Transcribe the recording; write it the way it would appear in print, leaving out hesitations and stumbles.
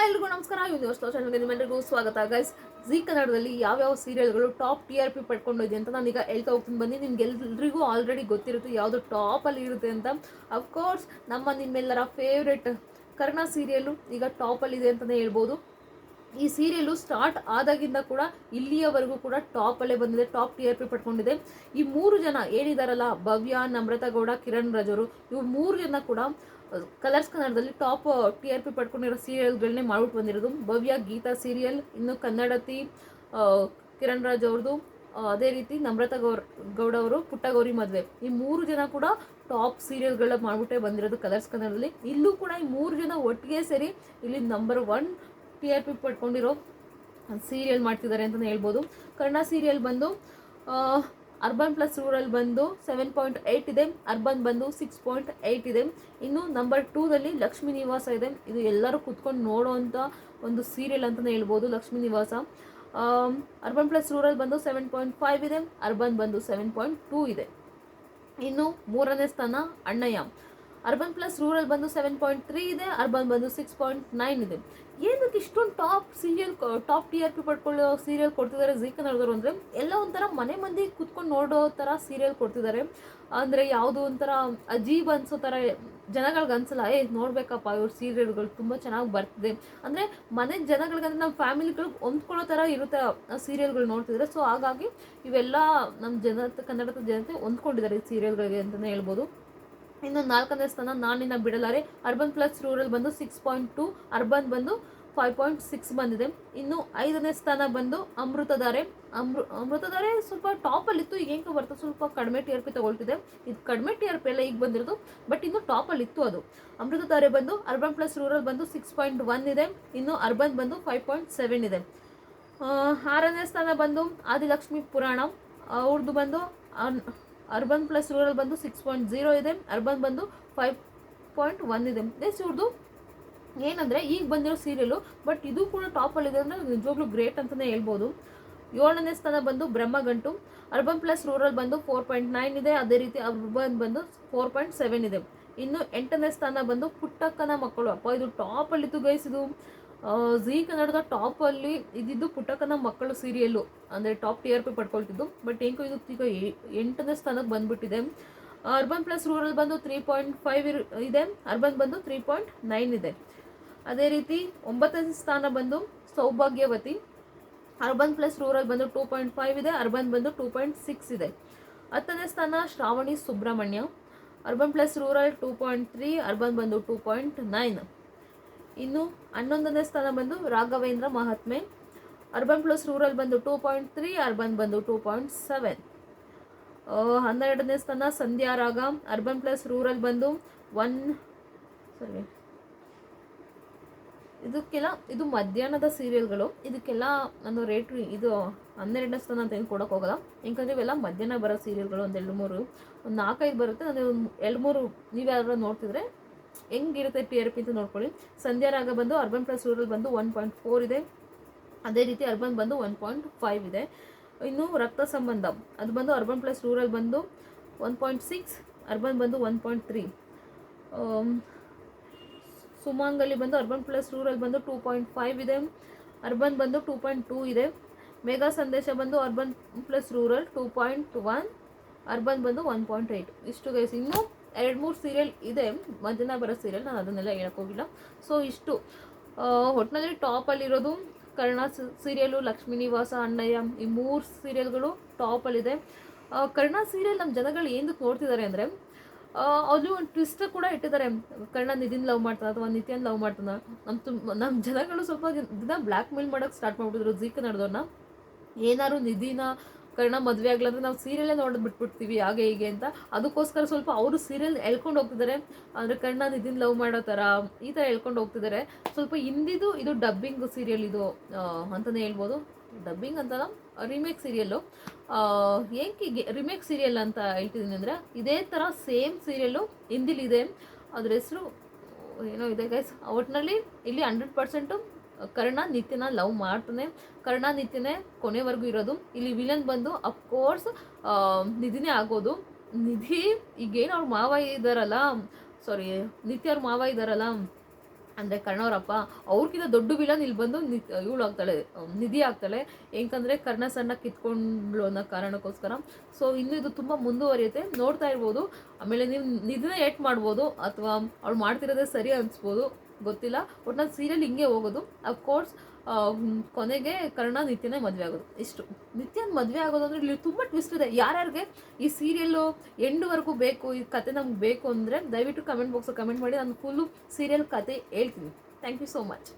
ಎಲ್ರಿಗೂ ನಮಸ್ಕಾರ. ನಿಮ್ಮೆಲ್ಲರಿಗೂ ಸ್ವಾಗತ ಗೈಸ್. ಜೀ ಕನ್ನಡದಲ್ಲಿ ಯಾವ್ಯಾವ ಸೀರಿಯಲ್ಗಳು ಟಾಪ್ TRP ಪಡ್ಕೊಂಡಿದೆ ಅಂತ ನಾನೀಗ ಹೇಳ್ತಾ ಹೋಗ್ತೀನಿ. ಬನ್ನಿ, ನಿಮ್ಗೆಲ್ರಿಗೂ ಆಲ್ರೆಡಿ ಗೊತ್ತಿರುತ್ತೆ ಯಾವುದು ಟಾಪಲ್ಲಿ ಇರುತ್ತೆ ಅಂತ. ಅಫ್ಕೋರ್ಸ್ ನಿಮ್ಮೆಲ್ಲರ ಫೇವ್ರೆಟ್ ಕರ್ಣ ಸೀರಿಯಲ್ಲು ಈಗ ಟಾಪಲ್ಲಿದೆ ಅಂತಲೇ ಹೇಳ್ಬೋದು. ಈ ಸೀರಿಯಲ್ಲು ಸ್ಟಾರ್ಟ್ ಆದಾಗಿಂದ ಕೂಡ ಇಲ್ಲಿಯವರೆಗೂ ಕೂಡ ಟಾಪಲ್ಲೇ ಬಂದಿದೆ, ಟಾಪ್ TRP ಪಡ್ಕೊಂಡಿದೆ. ಈ 3 ಜನ ಏನಿದಾರಲ್ಲ, ಭವ್ಯ, ನಮ್ರತಾ ಗೌಡ, ಕಿರಣ್ ರಾಜ್ ಅವರು, ಇವ್ರು 3 ಜನ ಕೂಡ ಕಲರ್ಸ್ ಕನ್ನಡದಲ್ಲಿ ಟಾಪ್ TRP ಪಡ್ಕೊಂಡಿರೋ ಸೀರಿಯಲ್ಗಳನ್ನೇ ಮಾಡ್ಬಿಟ್ಟು ಬಂದಿರೋದು. ಭವ್ಯ ಗೀತಾ ಸೀರಿಯಲ್, ಇನ್ನು ಕನ್ನಡತಿ ಕಿರಣ್ ರಾಜ್ ಅವ್ರದ್ದು, ಅದೇ ರೀತಿ ನಮ್ರತಾ ಗೌಡ ಅವರು ಪುಟ್ಟಗೌರಿ ಮದುವೆ. ಈ 3 ಜನ ಕೂಡ ಟಾಪ್ ಸೀರಿಯಲ್ಗಳ ಮಾಡ್ಬಿಟ್ಟೆ ಬಂದಿರೋದು ಕಲರ್ಸ್ ಕನ್ನಡದಲ್ಲಿ. ಇಲ್ಲೂ ಕೂಡ ಈ 3 ಜನ ಒಟ್ಟಿಗೆ ಸೇರಿ ಇಲ್ಲಿ ನಂಬರ್ 1 TRP ಪಡ್ಕೊಂಡಿರೋ ಸೀರಿಯಲ್ ಮಾಡ್ತಿದ್ದಾರೆ ಅಂತಲೇ ಹೇಳ್ಬೋದು. ಕರ್ಣ ಸೀರಿಯಲ್ ಬಂದು ಅರ್ಬನ್ ಪ್ಲಸ್ ರೂರಲ್ ಬಂದು 7.8 ಇದೆ, ಅರ್ಬನ್ ಬಂದು 6.8 ಇದೆ. ಇನ್ನು ನಂಬರ್ 2ದಲ್ಲಿ ಲಕ್ಷ್ಮೀ ನಿವಾಸ ಇದೆ. ಇದು ಎಲ್ಲರೂ ಕುತ್ಕೊಂಡು ನೋಡೋವಂಥ ಒಂದು ಸೀರಿಯಲ್ ಅಂತಲೇ ಹೇಳ್ಬೋದು, ಲಕ್ಷ್ಮೀ ನಿವಾಸ. ಅರ್ಬನ್ ಪ್ಲಸ್ ರೂರಲ್ ಬಂದು 7.5 ಇದೆ, ಅರ್ಬನ್ ಬಂದು 7.2 ಇದೆ. ಇನ್ನು 3ನೇ ಸ್ಥಾನ ಅಣ್ಣಯ್ಯ. ಅರ್ಬನ್ ಪ್ಲಸ್ ರೂರಲ್ ಬಂದು 7.3 ಇದೆ, ಅರ್ಬನ್ ಬಂದು 6.9 ಇದೆ. ಏನಕ್ಕೆ ಇಷ್ಟೊಂದು ಟಾಪ್ TRP ಪಡ್ಕೊಳ್ಳೋ ಸೀರಿಯಲ್ ಕೊಡ್ತಿದ್ದಾರೆ ಜೀ ಕನ್ನಡದವರು ಅಂದರೆ, ಎಲ್ಲ ಒಂಥರ ಮನೆ ಮಂದಿ ಕುತ್ಕೊಂಡು ನೋಡೋ ಥರ ಸೀರಿಯಲ್ ಕೊಡ್ತಿದ್ದಾರೆ. ಅಂದರೆ ಯಾವುದು ಒಂಥರ ಅಜೀಬ್ ಅನ್ಸೋ ಥರ ಜನಗಳಿಗೆ ಅನ್ಸಲ್ಲ. ನೋಡ್ಬೇಕಪ್ಪ ಇವ್ರ ಸೀರಿಯಲ್ಗಳು ತುಂಬ ಚೆನ್ನಾಗಿ ಬರ್ತಿದೆ ಅಂದರೆ ಮನೆ ಜನಗಳಿಗಂದ್ರೆ ನಮ್ಮ ಫ್ಯಾಮಿಲಿಗಳಿಗೆ ಹೊಂದ್ಕೊಳ್ಳೋ ಥರ ಇರುತ್ತೆ ಆ ಸೀರಿಯಲ್ಗಳು ನೋಡ್ತಿದ್ದಾರೆ. ಸೊ ಹಾಗಾಗಿ ಇವೆಲ್ಲ ನಮ್ಮ ಕನ್ನಡದ ಜನತೆ ಹೊಂದ್ಕೊಂಡಿದ್ದಾರೆ ಈ ಸೀರಿಯಲ್ಗಳಿಗೆ ಅಂತಲೇ ಹೇಳ್ಬೋದು. ಇನ್ನು 4ನೇ ಸ್ಥಾನ ನಾನಿನ್ನ ಬಿಡಲಾರೆ. ಅರ್ಬನ್ ಪ್ಲಸ್ ರೂರಲ್ ಬಂದು 6.2, ಅರ್ಬನ್ ಬಂದು 5.6 ಬಂದಿದೆ. ಇನ್ನು 5ನೇ ಸ್ಥಾನ ಬಂದು ಅಮೃತಧಾರೆ. ಅಮೃತಧಾರೆ ಸ್ವಲ್ಪ ಟಾಪಲ್ಲಿತ್ತು, ಈಗ ಹೆಂಗೆ ಬರ್ತದೆ ಸ್ವಲ್ಪ ಕಡಿಮೆ TRP ತಗೊಳ್ತಿದೆ. ಇದು ಕಡಿಮೆ TRP ಎಲ್ಲ ಈಗ ಬಂದಿರೋದು, ಬಟ್ ಇನ್ನು ಟಾಪಲ್ಲಿತ್ತು ಅದು. ಅಮೃತಧಾರೆ ಬಂದು ಅರ್ಬನ್ ಪ್ಲಸ್ ರೂರಲ್ ಬಂದು 6.1 ಇದೆ, ಇನ್ನು ಅರ್ಬನ್ ಬಂದು 5.7 ಇದೆ. 6ನೇ ಸ್ಥಾನ ಬಂದು ಆದಿಲಕ್ಷ್ಮಿ ಪುರಾಣ. ಅವ್ರದ್ದು ಬಂದು ಅರ್ಬನ್ ಪ್ಲಸ್ ರೂರಲ್ ಬಂದು 6.0 ಇದೆ, ಅರ್ಬನ್ ಬಂದು 5.1 ಇದೆ. ನೆಕ್ಸ್ಟ್ ಇವ್ರದ್ದು ಏನಂದರೆ ಈಗ ಬಂದಿರೋ ಸೀರಿಯಲು, ಬಟ್ ಇದು ಕೂಡ ಟಾಪಲ್ಲಿದೆ ಅಂದರೆ ನಿಜವಾಗ್ಲೂ ಗ್ರೇಟ್ ಅಂತಲೇ ಹೇಳ್ಬೋದು. 7ನೇ ಸ್ಥಾನ ಬಂದು ಬ್ರಹ್ಮಗಂಟು. ಅರ್ಬನ್ ಪ್ಲಸ್ ರೂರಲ್ ಬಂದು 4.9 ಇದೆ, ಅದೇ ರೀತಿ ಅರ್ಬನ್ ಬಂದು 4.7 ಇದೆ. ಇನ್ನು 8ನೇ ಸ್ಥಾನ ಬಂದು ಪುಟ್ಟಕ್ಕನ ಮಕ್ಕಳು. ಅಪ್ಪ ಇದು ಟಾಪಲ್ಲಿತ್ತು ಗೈಸ್. ಇದು ಜೀ ಕನ್ನಡದ ಟಾಪಲ್ಲಿ ಇದ್ದಿದ್ದು ಪುಟ್ಟಕ್ಕನ ಮಕ್ಕಳು ಸೀರಿಯಲ್ಲು, ಅಂದರೆ ಟಾಪ್ TRP ಪಡ್ಕೊಳ್ತಿದ್ದು. ಬಟ್ ಹೆಂಗೋ ಇದು ಈಗ 8ನೇ ಸ್ಥಾನಕ್ಕೆ ಬಂದುಬಿಟ್ಟಿದೆ. ಅರ್ಬನ್ ಪ್ಲಸ್ ರೂರಲ್ ಬಂದು 3.5 ಇದೆ, ಅರ್ಬನ್ ಬಂದು 3.9 ಇದೆ. ಅದೇ ರೀತಿ 9ನೇ ಸ್ಥಾನ ಬಂದು ಸೌಭಾಗ್ಯವತಿ. ಅರ್ಬನ್ ಪ್ಲಸ್ ರೂರಲ್ ಬಂದು 2.5 ಇದೆ, ಅರ್ಬನ್ ಬಂದು 2.6 ಇದೆ. 10ನೇ ಸ್ಥಾನ Shravani Subramanya. Urban plus rural 2.3, urban ಬಂದು 2.9. ಇನ್ನು 11ನೇ ಸ್ಥಾನ ಬಂದು Raghavendra Mahatme. Urban plus rural ಬಂದು 2.3, ಅರ್ಬನ್ ಬಂದು 2.7. 12ನೇ ಸ್ಥಾನ ಸಂಧ್ಯಾ ರಾಗ. ಅರ್ಬನ್ ಪ್ಲಸ್ ರೂರಲ್ ಬಂದು ಇದು ಮಧ್ಯಾಹ್ನದ ಸೀರಿಯಲ್ಗಳು. ಇದಕ್ಕೆಲ್ಲ ನಾನು ರೇಟ್ ಇದು 12ನೇ ಸ್ಥಾನ ಅಂತ ಏನು ಕೊಡೋಕೆ ಹೋಗಲ್ಲ, ಯಾಕಂದರೆ ಇವೆಲ್ಲ ಮಧ್ಯಾಹ್ನ ಬರೋ ಸೀರಿಯಲ್ಗಳು. ಒಂದು 4-5 ಬರುತ್ತೆ. ನಾನು 2-3 ನೀವು ಯಾರು ನೋಡ್ತಿದ್ರೆ ಹೆಂಗಿರುತ್ತೆ TRP ಅಂತ ನೋಡ್ಕೊಳ್ಳಿ. ಸಂಧ್ಯಾ ರಾಗ ಬಂದು ಅರ್ಬನ್ ಪ್ಲಸ್ ರೂರಲ್ ಬಂದು 1.4 ಇದೆ, ಅದೇ ರೀತಿ ಅರ್ಬನ್ ಬಂದು 1.5 ಇದೆ. ಇನ್ನು ರಕ್ತ ಸಂಬಂಧ ಅದು ಬಂದು ಅರ್ಬನ್ ಪ್ಲಸ್ ರೂರಲ್ ಬಂದು 1.6, ಅರ್ಬನ್ ಬಂದು 1.3. ಸುಮಂಗಲಿ ಬಂದು ಅರ್ಬನ್ ಪ್ಲಸ್ ರೂರಲ್ ಬಂದು 2.5 ಇದೆ, ಅರ್ಬನ್ ಬಂದು 2.2 ಇದೆ. ಮೇಘಾ ಸಂದೇಶ ಬಂದು ಅರ್ಬನ್ ಪ್ಲಸ್ ರೂರಲ್ 2.1, ಅರ್ಬನ್ ಬಂದು 1.8. ಇಷ್ಟು ಗೈಸ್. ಇನ್ನೂ 2-3 ಸೀರಿಯಲ್ ಇದೆ ಮಧ್ಯಾಹ್ನ ಬರೋ ಸೀರಿಯಲ್, ನಾನು ಅದನ್ನೆಲ್ಲ ಹೇಳೋಕ್ಕೋಗಿಲ್ಲ. ಸೊ ಇಷ್ಟು ಒಟ್ಟಿನಲ್ಲಿ ಟಾಪಲ್ಲಿರೋದು ಕರ್ಣ ಸೀರಿಯಲು, ಲಕ್ಷ್ಮೀ ನಿವಾಸ, ಅಣ್ಣಯ್ಯ, ಈ 3 ಸೀರಿಯಲ್ಗಳು ಟಾಪಲ್ಲಿದೆ. ಕರ್ಣ ಸೀರಿಯಲ್ ನಮ್ಮ ಜನಗಳು ಏನಕ್ಕೆ ನೋಡ್ತಿದ್ದಾರೆ ಅಂದರೆ, ಅಲ್ಲಿ ಒಂದು ಟ್ವಿಸ್ಟ್ ಕೂಡ ಇಟ್ಟಿದ್ದಾರೆ. ಕರ್ಣ ನಿಧಿನ್ ಲವ್ ಮಾಡ್ತಾನೆ ಅಥವಾ ನಿತ್ಯನ್ ಲವ್ ಮಾಡ್ತಾನೆ. ನಮ್ಮ ಜನಗಳು ಸ್ವಲ್ಪ ದಿನ ಬ್ಲ್ಯಾಕ್ ಮೇಲ್ ಮಾಡೋಕ್ಕೆ ಸ್ಟಾರ್ಟ್ ಮಾಡಿಬಿಟ್ಟಿದ್ರು ಜೀ ಕನ್ನಡದವ್ರನ್ನ. ಏನಾದ್ರು ನಿಧಿನ ಕರ್ಣ ಮದುವೆ ಆಗ್ಲಂದ್ರೆ ನಾವು ಸೀರಿಯಲ್ಲೇ ನೋಡೋದು ಬಿಟ್ಬಿಡ್ತೀವಿ ಹಾಗೆ ಹೀಗೆ ಅಂತ. ಅದಕ್ಕೋಸ್ಕರ ಸ್ವಲ್ಪ ಅವರು ಸೀರಿಯಲ್ ಎಳ್ಕೊಂಡು ಹೋಗ್ತಿದ್ದಾರೆ. ಅಂದರೆ ಕರ್ಣ ನಿಧಿನ್ ಲವ್ ಮಾಡೋ ಥರ ಈ ಥರ ಹೇಳ್ಕೊಂಡು ಹೋಗ್ತಿದ್ದಾರೆ. ಸ್ವಲ್ಪ ಹಿಂದಿದು ಇದು ಡಬ್ಬಿಂಗ್ ಸೀರಿಯಲ್ ಇದು ಅಂತಲೇ ಹೇಳ್ಬೋದು. ಡಬ್ಬಿಂಗ್ ಅಂತಲ್ಲ, ರಿಮೇಕ್ ಸೀರಿಯಲ್ಲು. ಏಕೆ ರಿಮೇಕ್ ಸೀರಿಯಲ್ ಅಂತ ಹೇಳ್ತಿದ್ದೀನಿ ಅಂದರೆ, ಇದೇ ಥರ ಸೇಮ್ ಸೀರಿಯಲ್ಲು ಹಿಂದಿಲಿದೆ. ಅದ್ರ ಹೆಸರು ಏನೋ ಇದೆ ಗೈಸ್. ಒಟ್ಟಿನಲ್ಲಿ ಇಲ್ಲಿ 100% ಕರ್ಣ ನಿತ್ಯನ ಲವ್ ಮಾಡ್ತಾನೆ. ಕರ್ಣ ನಿತ್ಯನೇ ಕೊನೆವರೆಗೂ ಇರೋದು. ಇಲ್ಲಿ ವಿಲನ್ ಬಂದು ಅಫ್ಕೋರ್ಸ್ ನಿಧಿನೇ ಆಗೋದು. ನಿಧಿ ಈಗೇನು ಅವ್ರ ಮಾವ ಇದ್ದಾರಲ್ಲ, ನಿತ್ಯ ಅವ್ರ ಮಾವ ಇದ್ದಾರಲ್ಲ, ಅಂದರೆ ಕರ್ಣವರಪ್ಪ ಅವ್ರಿಗಿಂತ ದೊಡ್ಡ ವಿಲನ್ ಇಲ್ಲಿ ಬಂದು ಇವಳು ಆಗ್ತಾಳೆ, ನಿಧಿ ಆಗ್ತಾಳೆ. ಏಕೆಂದರೆ ಕರ್ಣ ಸಣ್ಣ ಕಿತ್ಕೊಂಡ್ಲು ಅನ್ನೋ ಕಾರಣಕ್ಕೋಸ್ಕರ. ಸೊ ಇನ್ನು ಇದು ತುಂಬ ಮುಂದುವರಿಯುತ್ತೆ, ನೋಡ್ತಾ ಇರ್ಬೋದು. ಆಮೇಲೆ ನೀವು ನಿಧಿನ ಏಟ್ ಮಾಡ್ಬೋದು ಅಥವಾ ಅವಳು ಮಾಡ್ತಿರೋದೇ ಸರಿ ಅನಿಸ್ಬೋದು, ಗೊತ್ತಿಲ್ಲ. ಒಟ್ನಲ್ಲಿ ಸೀರಿಯಲ್ ಹಿಂಗೆ ಹೋಗೋದು. ಅಫ್ಕೋರ್ಸ್ ಕೊನೆಗೆ ಕರ್ಣ ನಿತ್ಯನೇ ಮದುವೆ ಆಗೋದು, ಇಷ್ಟು. ನಿತ್ಯನ ಮದುವೆ ಆಗೋದು ಅಂದರೆ ಇಲ್ಲಿ ತುಂಬ ಟ್ವಿಸ್ಟ್ ಇದೆ. ಯಾರ್ಯಾರಿಗೆ ಈ ಸೀರಿಯಲ್ಲು ಎಂಡ್ವರೆಗೂ ಬೇಕು, ಈ ಕತೆ ನಮ್ಗೆ ಬೇಕು ಅಂದರೆ ದಯವಿಟ್ಟು ಕಮೆಂಟ್ ಬಾಕ್ಸಲ್ಲಿ ಕಮೆಂಟ್ ಮಾಡಿ, ನಾನು ಫುಲ್ಲು ಸೀರಿಯಲ್ ಕತೆ ಹೇಳ್ತೀನಿ. Thank you so much.